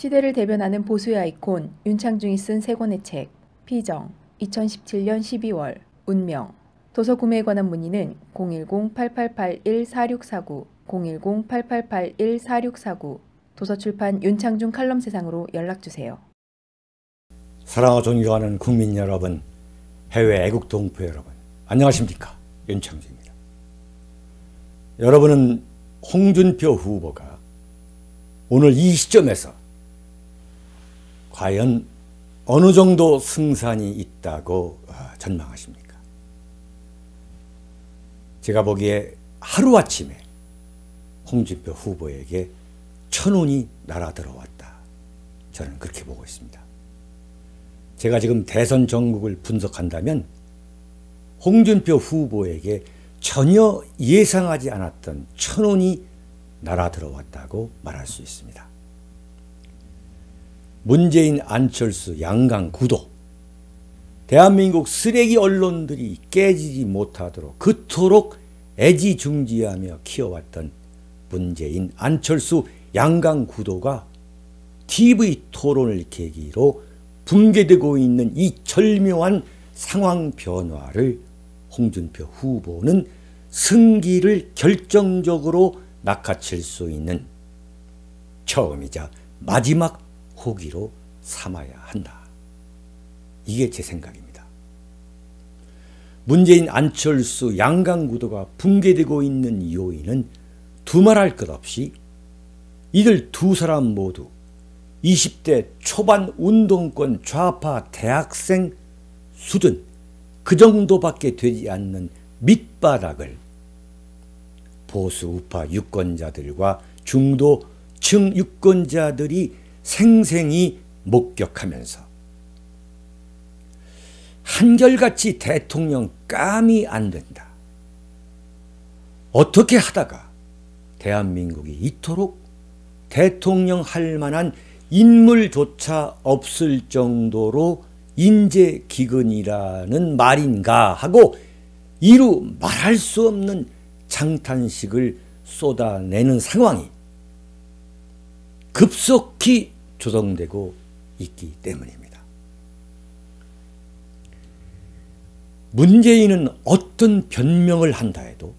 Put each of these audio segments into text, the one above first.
시대를 대변하는 보수의 아이콘 윤창중이 쓴 세 권의 책 피정 2017년 12월 운명 도서 구매에 관한 문의는 010-8881-4649 010-8881-4649 도서출판 윤창중 칼럼세상으로 연락주세요. 사랑하고 존경하는 국민 여러분, 해외 애국 동포 여러분, 안녕하십니까? 윤창중입니다. 여러분은 홍준표 후보가 오늘 이 시점에서 과연 어느 정도 승산이 있다고 전망하십니까? 제가 보기에 하루아침에 홍준표 후보에게 천운이 날아들어왔다. 저는 그렇게 보고 있습니다. 제가 지금 대선 전국을 분석한다면 홍준표 후보에게 전혀 예상하지 않았던 천운이 날아들어왔다고 말할 수 있습니다. 문재인, 안철수, 양강, 구도, 대한민국 쓰레기 언론들이 깨지지 못하도록 그토록 애지중지하며 키워왔던 문재인, 안철수, 양강, 구도가 TV 토론을 계기로 붕괴되고 있는 이 절묘한 상황 변화를 홍준표 후보는 승기를 결정적으로 낚아챌 수 있는 처음이자 마지막 호기로 삼아야 한다. 이게 제 생각입니다. 문재인, 안철수, 양강 구도가 붕괴되고 있는 요인은 두말할 것 없이 이들 두 사람 모두 20대 초반 운동권 좌파 대학생 수준 그 정도밖에 되지 않는 밑바닥을 보수 우파 유권자들과 중도층 유권자들이 생생히 목격하면서 한결같이 대통령 깜이 안 된다. 어떻게 하다가 대한민국이 이토록 대통령 할 만한 인물조차 없을 정도로 인재기근이라는 말인가 하고 이루 말할 수 없는 장탄식을 쏟아내는 상황이 급속히 조성되고 있기 때문입니다. 문재인은 어떤 변명을 한다 해도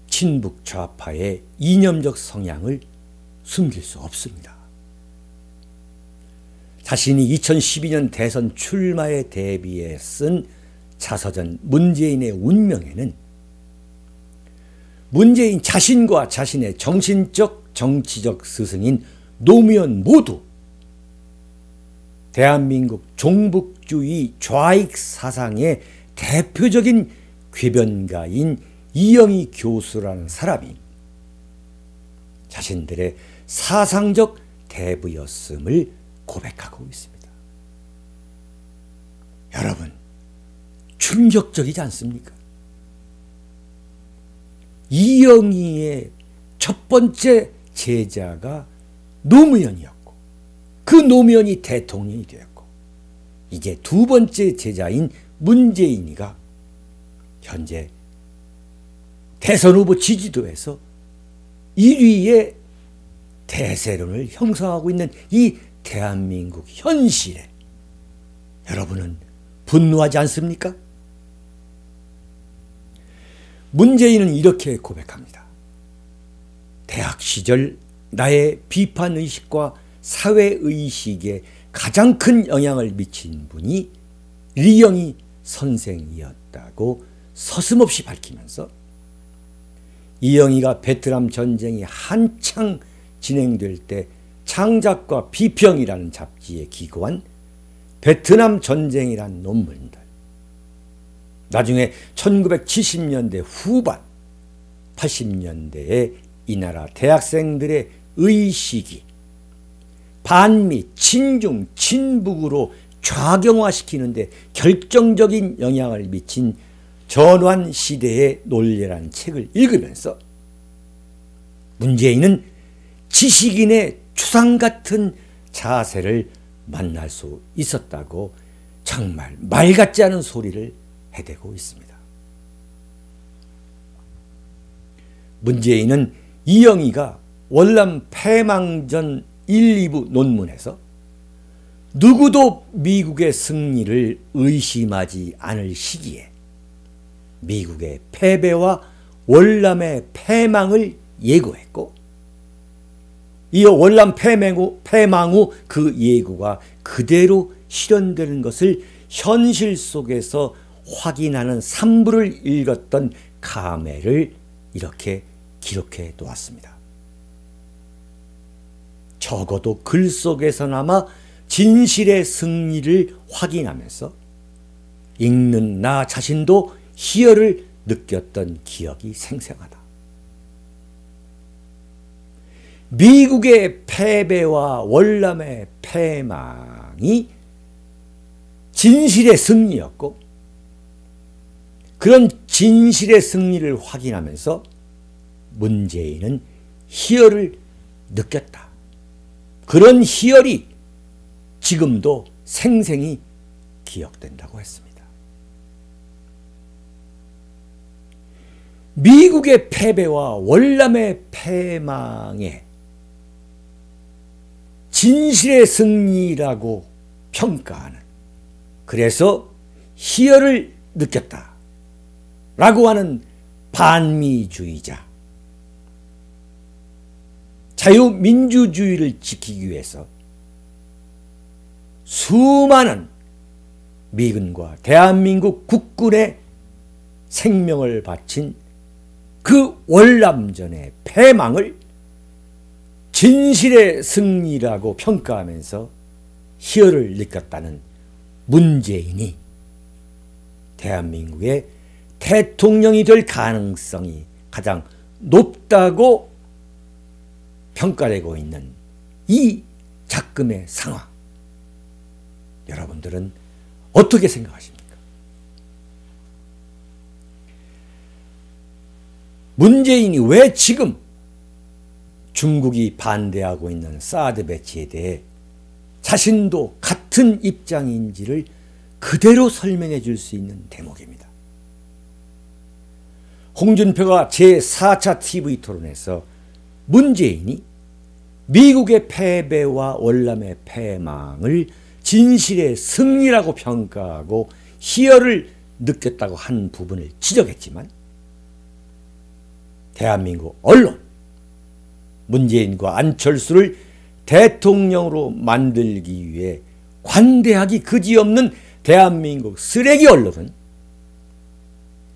친북 좌파의 이념적 성향을 숨길 수 없습니다. 자신이 2012년 대선 출마에 대비해 쓴 자서전 문재인의 운명에는 문재인 자신과 자신의 정신적 정치적 스승인 노무현 모두 대한민국 종북주의 좌익 사상의 대표적인 궤변가인 이영희 교수라는 사람이 자신들의 사상적 대부였음을 고백하고 있습니다. 여러분, 충격적이지 않습니까? 이영희의 첫 번째 제자가 노무현이었고 그 노무현이 대통령이 되었고 이제 두 번째 제자인 문재인이가 현재 대선 후보 지지도에서 1위의 대세론을 형성하고 있는 이 대한민국 현실에 여러분은 분노하지 않습니까? 문재인은 이렇게 고백합니다. 대학 시절 나의 비판의식과 사회의식에 가장 큰 영향을 미친 분이 리영희 선생이었다고 서슴없이 밝히면서 이영희가 베트남 전쟁이 한창 진행될 때 창작과 비평이라는 잡지에 기고한 베트남 전쟁이란 논문들, 나중에 1970년대 후반 80년대에 이 나라 대학생들의 의식이 반미, 친중, 친북으로 좌경화시키는데 결정적인 영향을 미친 전환시대의 논리라는 책을 읽으면서 문재인은 지식인의 추상 같은 자세를 만날 수 있었다고 정말 말 같지 않은 소리를 해대고 있습니다. 문재인은 이영희가 월남 패망전 1, 2부 논문에서 누구도 미국의 승리를 의심하지 않을 시기에 미국의 패배와 월남의 패망을 예고했고, 이어 월남 패망 후 그 예고가 그대로 실현되는 것을 현실 속에서 확인하는 산부를 읽었던 카멜을 이렇게 기록해 놓았습니다. 적어도 글 속에서나마 진실의 승리를 확인하면서 읽는 나 자신도 희열을 느꼈던 기억이 생생하다. 미국의 패배와 월남의 패망이 진실의 승리였고, 그런 진실의 승리를 확인하면서 문재인은 희열을 느꼈다. 그런 희열이 지금도 생생히 기억된다고 했습니다. 미국의 패배와 월남의 패망에 진실의 승리라고 평가하는, 그래서 희열을 느꼈다 라고 하는 반미주의자, 자유민주주의를 지키기 위해서 수많은 미군과 대한민국 국군의 생명을 바친 그 월남전의 패망을 진실의 승리라고 평가하면서 희열을 느꼈다는 문재인이 대한민국의 대통령이 될 가능성이 가장 높다고 평가되고 있는 이 작금의 상황, 여러분들은 어떻게 생각하십니까? 문재인이 왜 지금 중국이 반대하고 있는 사드 배치에 대해 자신도 같은 입장인지를 그대로 설명해 줄 수 있는 대목입니다. 홍준표가 제4차 TV토론에서 문재인이 미국의 패배와 월남의 패망을 진실의 승리라고 평가하고 희열을 느꼈다고 한 부분을 지적했지만, 대한민국 언론, 문재인과 안철수를 대통령으로 만들기 위해 관대하기 그지없는 대한민국 쓰레기 언론은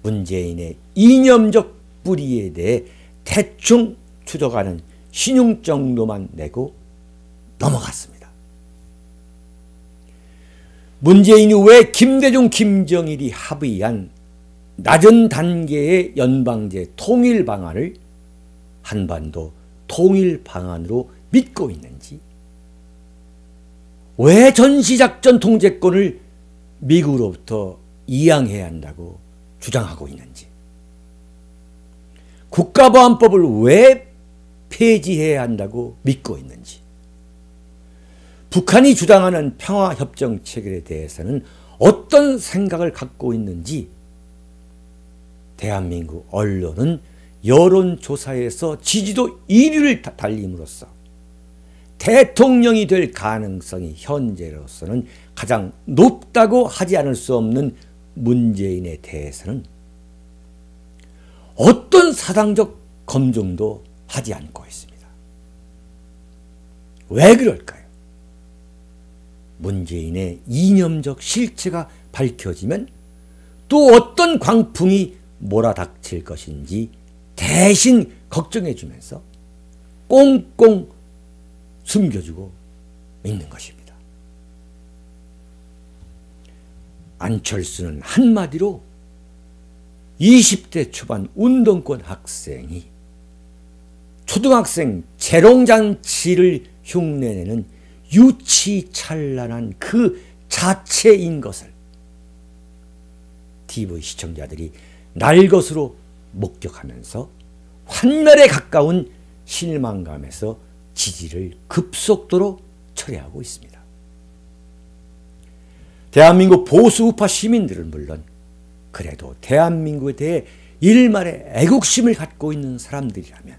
문재인의 이념적 뿌리에 대해 대충 추적하는 신용 정도만 내고 넘어갔습니다. 문재인이 왜 김대중, 김정일이 합의한 낮은 단계의 연방제 통일 방안을 한반도 통일 방안으로 믿고 있는지, 왜 전시작전 통제권을 미국으로부터 이양해야 한다고 주장하고 있는지, 국가보안법을 왜 폐지해야 한다고 믿고 있는지, 북한이 주장하는 평화협정 체결에 대해서는 어떤 생각을 갖고 있는지 대한민국 언론은 여론조사에서 지지도 1위를 달림으로써 대통령이 될 가능성이 현재로서는 가장 높다고 하지 않을 수 없는 문재인에 대해서는 어떤 사상적 검증도 하지 않고 있습니다. 왜 그럴까요? 문재인의 이념적 실체가 밝혀지면 또 어떤 광풍이 몰아닥칠 것인지 대신 걱정해 주면서 꽁꽁 숨겨주고 있는 것입니다. 안철수는 한마디로 20대 초반 운동권 학생이 초등학생 재롱잔치를 흉내내는 유치찬란한 그 자체인 것을 TV 시청자들이 날 것으로 목격하면서 환멸에 가까운 실망감에서 지지를 급속도로 철회하고 있습니다. 대한민국 보수 우파 시민들은 물론 그래도 대한민국에 대해 일말의 애국심을 갖고 있는 사람들이라면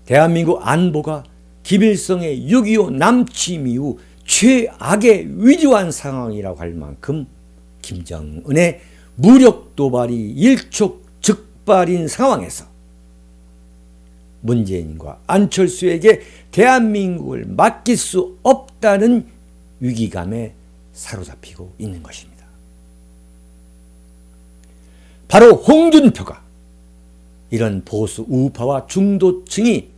대한민국 안보가 김일성의 6.25 남침 이후 최악의 위중한 상황이라고 할 만큼 김정은의 무력 도발이 일촉즉발인 상황에서 문재인과 안철수에게 대한민국을 맡길 수 없다는 위기감에 사로잡히고 있는 것입니다. 바로 홍준표가 이런 보수 우파와 중도층이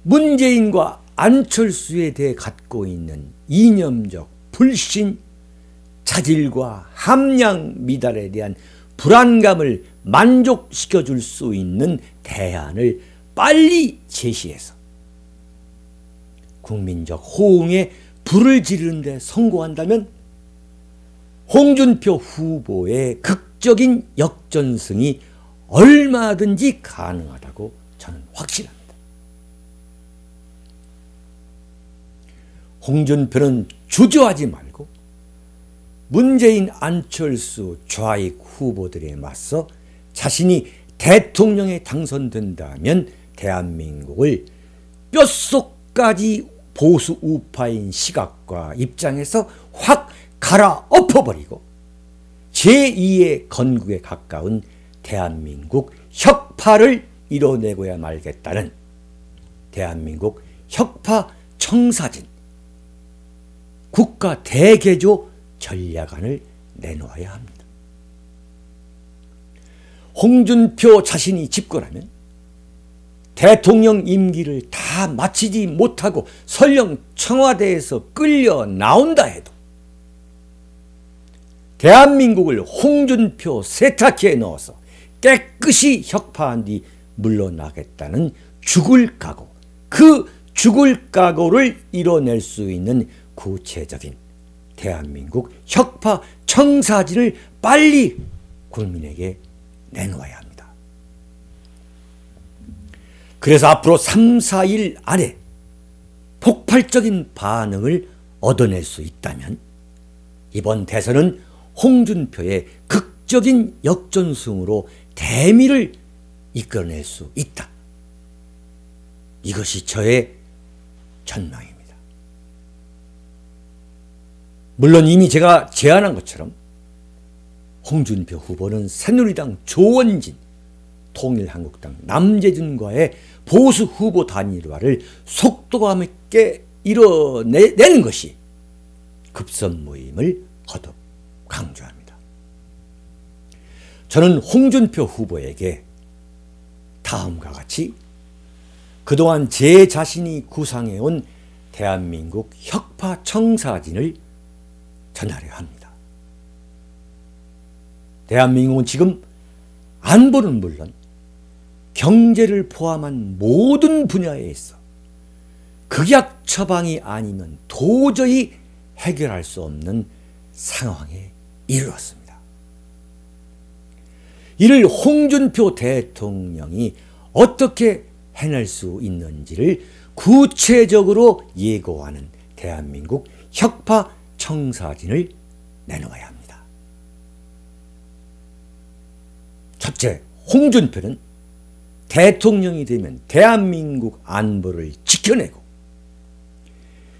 문재인과 안철수에 대해 갖고 있는 이념적 불신, 차질과 함량 미달에 대한 불안감을 만족시켜 줄 수 있는 대안을 빨리 제시해서 국민적 호응에 불을 지르는 데 성공한다면 홍준표 후보의 극적인 역전승이 얼마든지 가능하다고 저는 확신합니다. 홍준표는 주저하지 말고 문재인, 안철수 좌익 후보들에 맞서 자신이 대통령에 당선된다면 대한민국을 뼛속까지 보수 우파인 시각과 입장에서 확 갈아엎어버리고 제2의 건국에 가까운 대한민국 혁파를 이뤄내고야 말겠다는 대한민국 혁파 청사진 국가 대개조 전략안을 내놓아야 합니다. 홍준표 자신이 집권하면 대통령 임기를 다 마치지 못하고 설령 청와대에서 끌려 나온다 해도 대한민국을 홍준표 세탁기에 넣어서 깨끗이 혁파한 뒤 물러나겠다는 죽을 각오, 그 죽을 각오를 이뤄낼 수 있는 구체적인 대한민국 혁파 청사진을 빨리 국민에게 내놓아야 합니다. 그래서 앞으로 3, 4일 안에 폭발적인 반응을 얻어낼 수 있다면 이번 대선은 홍준표의 극적인 역전승으로 대미를 이끌어낼 수 있다. 이것이 저의 전망입니다. 물론 이미 제가 제안한 것처럼 홍준표 후보는 새누리당 조원진, 통일한국당 남재준과의 보수 후보 단일화를 속도감 있게 이뤄내는 것이 급선 모임을 거듭 강조합니다. 저는 홍준표 후보에게 다음과 같이 그동안 제 자신이 구상해온 대한민국 혁파 청사진을 전하려 합니다. 대한민국은 지금 안보는 물론 경제를 포함한 모든 분야에 있어 극약 처방이 아니면 도저히 해결할 수 없는 상황에 이르렀습니다. 이를 홍준표 대통령이 어떻게 해낼 수 있는지를 구체적으로 예고하는 대한민국 혁파 청사진을 내놓아야 합니다. 첫째, 홍준표는 대통령이 되면 대한민국 안보를 지켜내고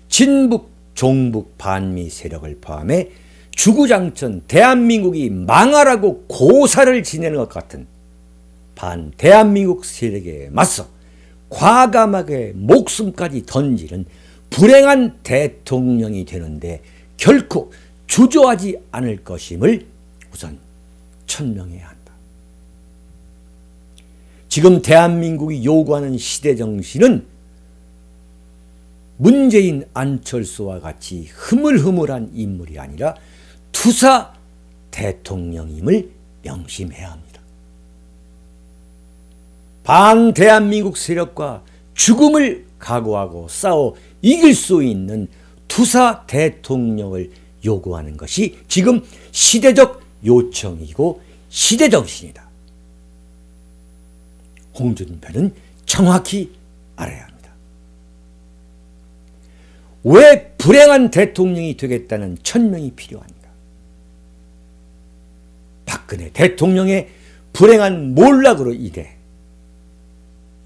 친북, 종북, 반미 세력을 포함해 주구장창 대한민국이 망하라고 고사를 지내는 것 같은 반대한민국 세력에 맞서 과감하게 목숨까지 던지는 불행한 대통령이 되는데 결코 주저하지 않을 것임을 우선 천명해야 한다. 지금 대한민국이 요구하는 시대정신은 문재인, 안철수와 같이 흐물흐물한 인물이 아니라 투사 대통령임을 명심해야 합니다. 반대한민국 세력과 죽음을 각오하고 싸워 이길 수 있는 투사 대통령을 요구하는 것이 지금 시대적 요청이고 시대정신이다. 홍준표는 정확히 알아야 합니다. 왜 불행한 대통령이 되겠다는 천명이 필요한가? 박근혜 대통령의 불행한 몰락으로 인해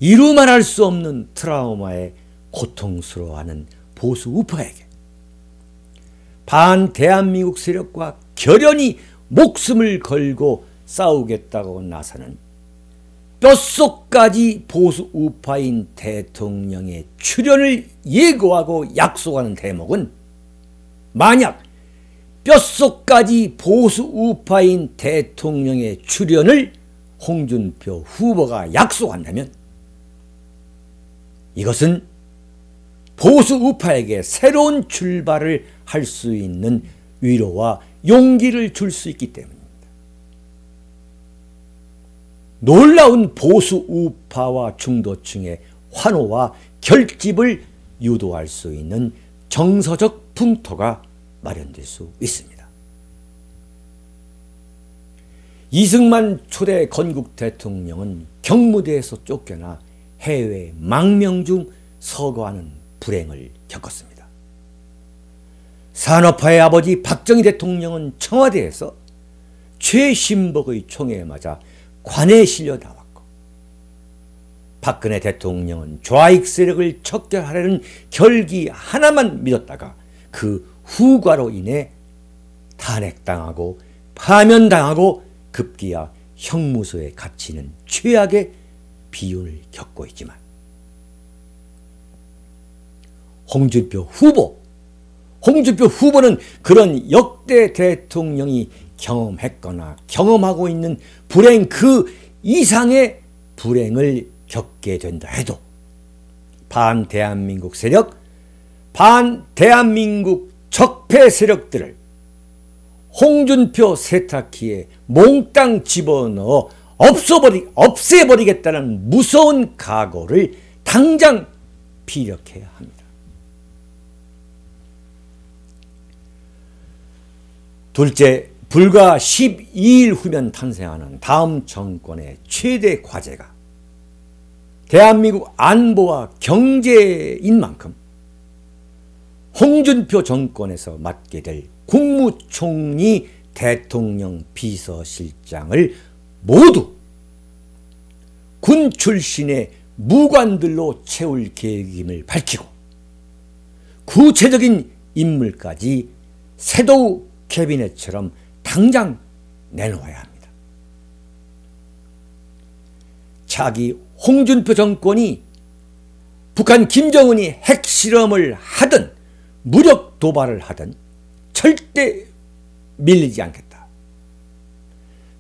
이루 말할 수 없는 트라우마에 고통스러워하는 보수 우파에게 반대한민국 세력과 결연히 목숨을 걸고 싸우겠다고 나서는 뼛속까지 보수 우파인 대통령의 출연을 예고하고 약속하는 대목은, 만약 뼛속까지 보수 우파인 대통령의 출연을 홍준표 후보가 약속한다면 이것은 보수 우파에게 새로운 출발을 할 수 있는 위로와 용기를 줄 수 있기 때문입니다. 놀라운 보수 우파와 중도층의 환호와 결집을 유도할 수 있는 정서적 풍토가 마련될 수 있습니다. 이승만 초대 건국 대통령은 경무대에서 쫓겨나 해외 망명 중 서거하는 불행을 겪었습니다. 산업화의 아버지 박정희 대통령은 청와대에서 최신복의 총애에 맞아 관에 실려 나왔고, 박근혜 대통령은 좌익 세력을 척결하려는 결기 하나만 믿었다가 그 후과로 인해 탄핵당하고 파면당하고 급기야 형무소에 갇히는 최악의 비운을 겪고 있지만, 홍준표 후보는 그런 역대 대통령이 경험했거나 경험하고 있는 불행 그 이상의 불행을 겪게 된다 해도 반대한민국 세력, 반대한민국 적폐 세력들을 홍준표 세탁기에 몽땅 집어넣어 없애버리겠다는 무서운 각오를 당장 피력해야 합니다. 둘째, 불과 12일 후면 탄생하는 다음 정권의 최대 과제가 대한민국 안보와 경제인 만큼 홍준표 정권에서 맡게 될 국무총리, 대통령, 비서실장을 모두 군 출신의 무관들로 채울 계획임을 밝히고 구체적인 인물까지 섀도우 캐비넷처럼 당장 내놓아야 합니다. 차기 홍준표 정권이 북한 김정은이 핵실험을 하든 무력 도발을 하든 절대 밀리지 않겠다.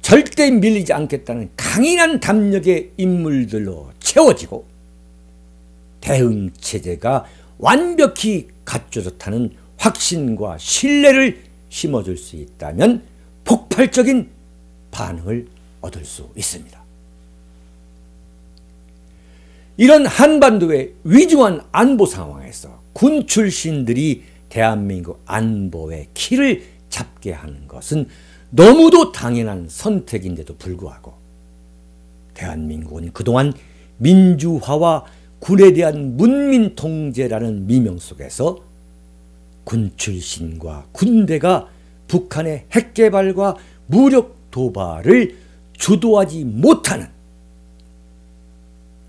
절대 밀리지 않겠다는 강인한 담력의 인물들로 채워지고 대응체제가 완벽히 갖춰졌다는 확신과 신뢰를 심어줄 수 있다면 폭발적인 반응을 얻을 수 있습니다. 이런 한반도의 위중한 안보 상황에서 군 출신들이 대한민국 안보의 키를 잡게 하는 것은 너무도 당연한 선택인데도 불구하고 대한민국은 그동안 민주화와 군에 대한 문민 통제라는 미명 속에서 군 출신과 군대가 북한의 핵개발과 무력 도발을 주도하지 못하는,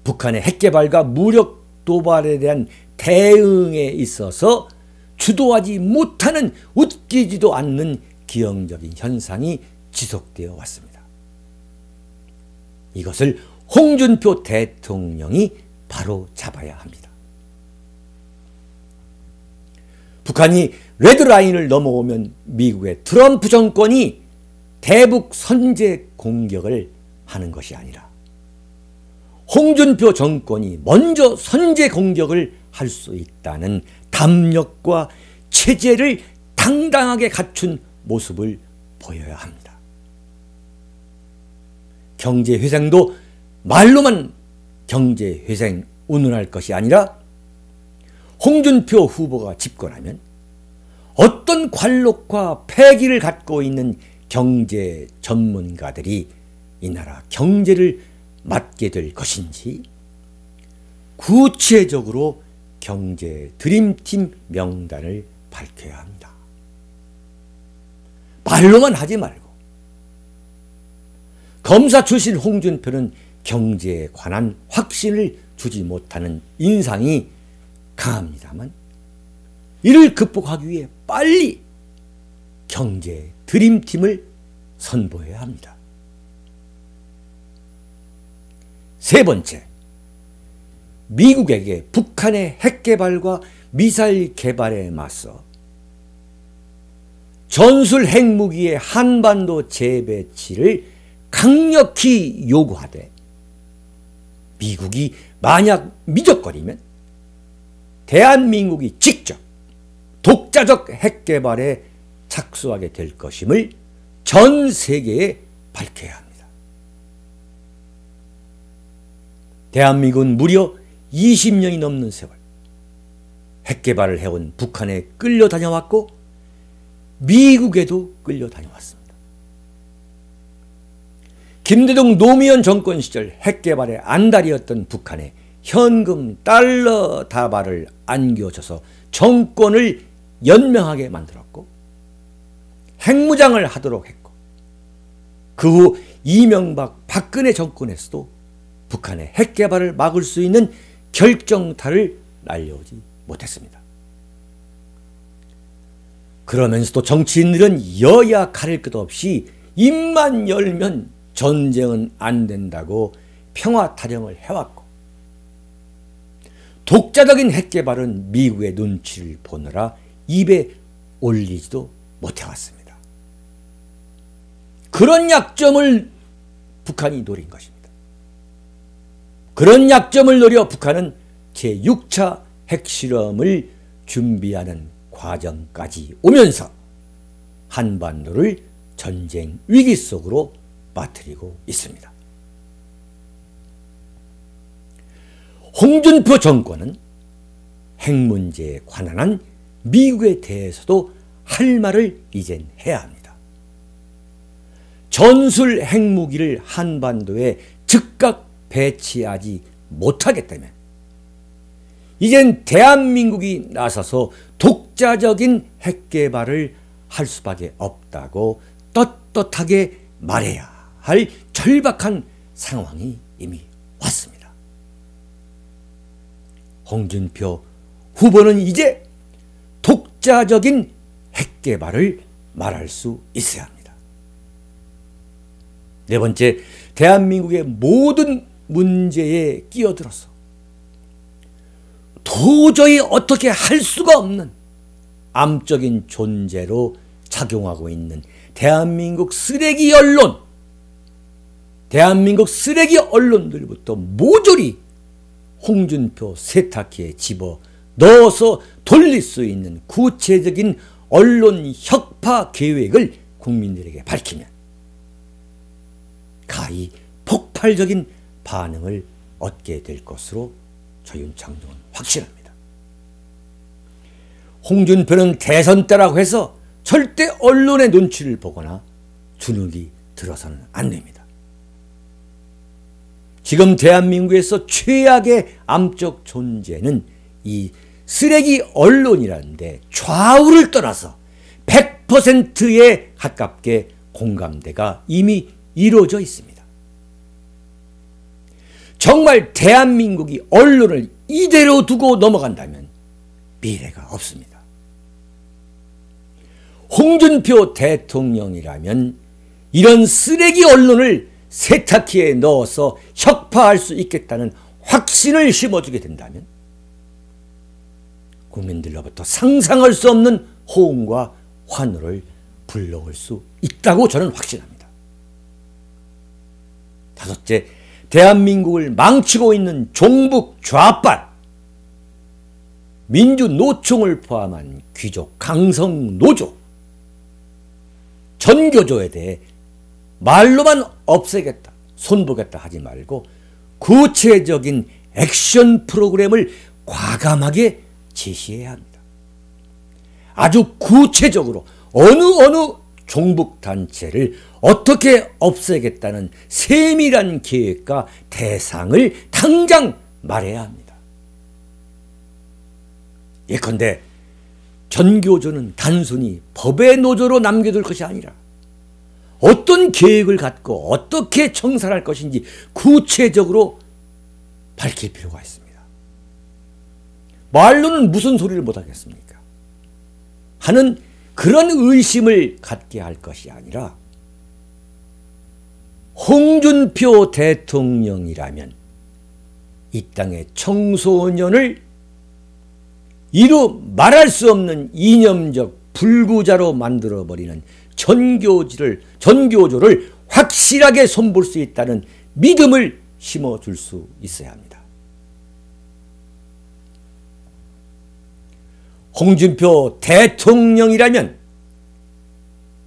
북한의 핵개발과 무력 도발에 대한 대응에 있어서 주도하지 못하는 웃기지도 않는 기형적인 현상이 지속되어 왔습니다. 이것을 홍준표 대통령이 바로 잡아야 합니다. 북한이 레드라인을 넘어오면 미국의 트럼프 정권이 대북 선제 공격을 하는 것이 아니라 홍준표 정권이 먼저 선제 공격을 할 수 있다는 담력과 체제를 당당하게 갖춘 모습을 보여야 합니다. 경제회생도 말로만 경제회생 운운할 것이 아니라 홍준표 후보가 집권하면 어떤 관록과 패기를 갖고 있는 경제 전문가들이 이 나라 경제를 맡게 될 것인지 구체적으로 경제 드림팀 명단을 밝혀야 합니다. 말로만 하지 말고 검사 출신 홍준표는 경제에 관한 확신을 주지 못하는 인상이 강합니다만 이를 극복하기 위해 빨리 경제 드림팀을 선보여야 합니다. 세 번째, 미국에게 북한의 핵개발과 미사일 개발에 맞서 전술 핵무기의 한반도 재배치를 강력히 요구하되 미국이 만약 미적거리면 대한민국이 직접 독자적 핵개발에 착수하게 될 것임을 전 세계에 밝혀야 합니다. 대한민국은 무려 20년이 넘는 세월 핵개발을 해온 북한에 끌려다녀왔고 미국에도 끌려다녀왔습니다. 김대중 노무현 정권 시절 핵개발의 안달이었던 북한에 현금 달러 다발을 안겨줘서 정권을 연명하게 만들었고 핵무장을 하도록 했고 그 후 이명박 박근혜 정권에서도 북한의 핵개발을 막을 수 있는 결정타를 날려오지 못했습니다. 그러면서도 정치인들은 여야 가릴 것 없이 입만 열면 전쟁은 안 된다고 평화 타령을 해왔고 독자적인 핵개발은 미국의 눈치를 보느라 입에 올리지도 못해왔습니다. 그런 약점을 북한이 노린 것입니다. 그런 약점을 노려 북한은 제6차 핵실험을 준비하는 과정까지 오면서 한반도를 전쟁 위기 속으로 빠뜨리고 있습니다. 홍준표 정권은 핵 문제에 관한 미국에 대해서도 할 말을 이젠 해야 합니다. 전술 핵무기를 한반도에 즉각 배치하지 못하겠다면 이젠 대한민국이 나서서 독자적인 핵개발을 할 수밖에 없다고 떳떳하게 말해야 할 절박한 상황이 이미 왔습니다. 홍준표 후보는 이제 독자적인 핵개발을 말할 수 있어야 합니다. 네 번째, 대한민국의 모든 문제에 끼어들어서 도저히 어떻게 할 수가 없는 암적인 존재로 작용하고 있는 대한민국 쓰레기 언론, 대한민국 쓰레기 언론들부터 모조리 홍준표 세탁기에 집어 넣어서 돌릴 수 있는 구체적인 언론 혁파 계획을 국민들에게 밝히면 가히 폭발적인 반응을 얻게 될 것으로 조윤창정은 확신합니다. 홍준표는 대선 때라고 해서 절대 언론의 눈치를 보거나 주눅이 들어서는 안 됩니다. 지금 대한민국에서 최악의 암적 존재는 이 쓰레기 언론이라는데 좌우를 떠나서 100%에 가깝게 공감대가 이미 이루어져 있습니다. 정말 대한민국이 언론을 이대로 두고 넘어간다면 미래가 없습니다. 홍준표 대통령이라면 이런 쓰레기 언론을 세탁기에 넣어서 혁파할 수 있겠다는 확신을 심어주게 된다면 국민들로부터 상상할 수 없는 호응과 환호를 불러올 수 있다고 저는 확신합니다. 다섯째, 대한민국을 망치고 있는 종북 좌빨, 민주노총을 포함한 귀족 강성노조, 전교조에 대해 말로만 없애겠다, 손보겠다 하지 말고 구체적인 액션 프로그램을 과감하게 제시해야 합니다. 아주 구체적으로 어느 종북단체를 어떻게 없애겠다는 세밀한 계획과 대상을 당장 말해야 합니다. 예컨대 전교조는 단순히 법의 노조로 남겨둘 것이 아니라 어떤 계획을 갖고 어떻게 청산할 것인지 구체적으로 밝힐 필요가 있습니다. 말로는 무슨 소리를 못하겠습니까? 하는 그런 의심을 갖게 할 것이 아니라 홍준표 대통령이라면 이 땅의 청소년을 이루 말할 수 없는 이념적 불구자로 만들어버리는 전교조를 확실하게 손볼 수 있다는 믿음을 심어줄 수 있어야 합니다. 홍준표 대통령이라면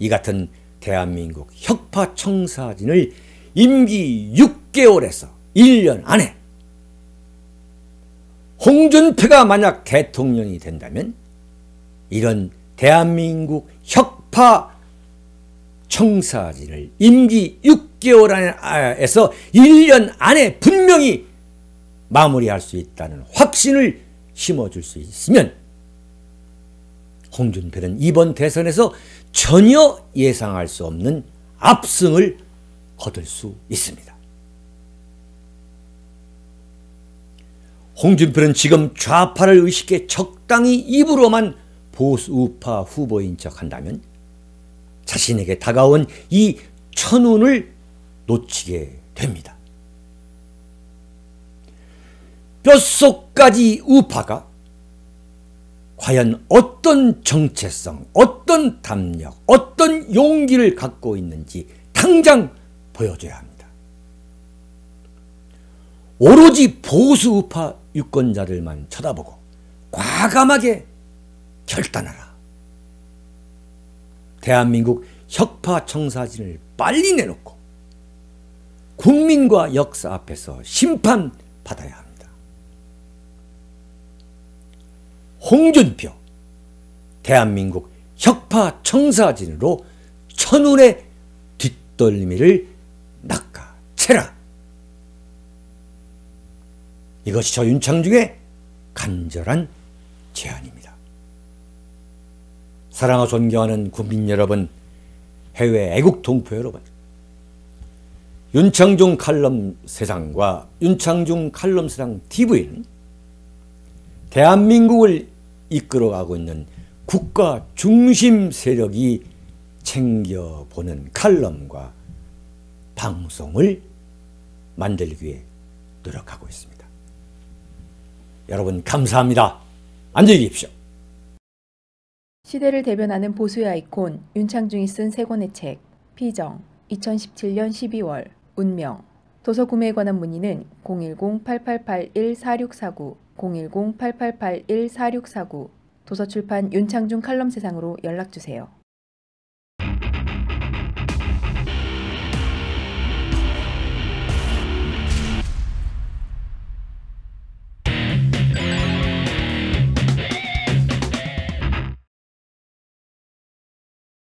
이 같은 대한민국 혁파 청사진을 임기 6개월에서 1년 안에 홍준표가 만약 대통령이 된다면 이런 대한민국 혁파 청사진을 임기 6개월 안에서 1년 안에 분명히 마무리할 수 있다는 확신을 심어줄 수 있으면 홍준표는 이번 대선에서 전혀 예상할 수 없는 압승을 거둘 수 있습니다. 홍준표는 지금 좌파를 의식해 적당히 입으로만 보수 우파 후보인 척한다면 자신에게 다가온 이 천운을 놓치게 됩니다. 뼛속까지 우파가 과연 어떤 정체성, 어떤 담력, 어떤 용기를 갖고 있는지 당장 보여줘야 합니다. 오로지 보수 우파 유권자들만 쳐다보고 과감하게 결단하라. 대한민국 혁파 청사진을 빨리 내놓고 국민과 역사 앞에서 심판받아야 합니다. 홍준표, 대한민국 혁파 청사진으로 천운의 뒷덜미를 낚아채라. 이것이 저 윤창중의 간절한 제안입니다. 사랑하고 존경하는 국민 여러분, 해외 애국 동포 여러분, 윤창중 칼럼 세상과 윤창중 칼럼 세상 TV는 대한민국을 이끌어가고 있는 국가 중심 세력이 챙겨보는 칼럼과 방송을 만들기 위해 노력하고 있습니다. 여러분 감사합니다. 안녕히 계십시오. 시대를 대변하는 보수의 아이콘 윤창중이 쓴 세 권의 책 피정 2017년 12월 운명 도서 구매에 관한 문의는 010-8881-4649 010-8881-4649 도서출판 윤창중 칼럼 세상으로 연락주세요.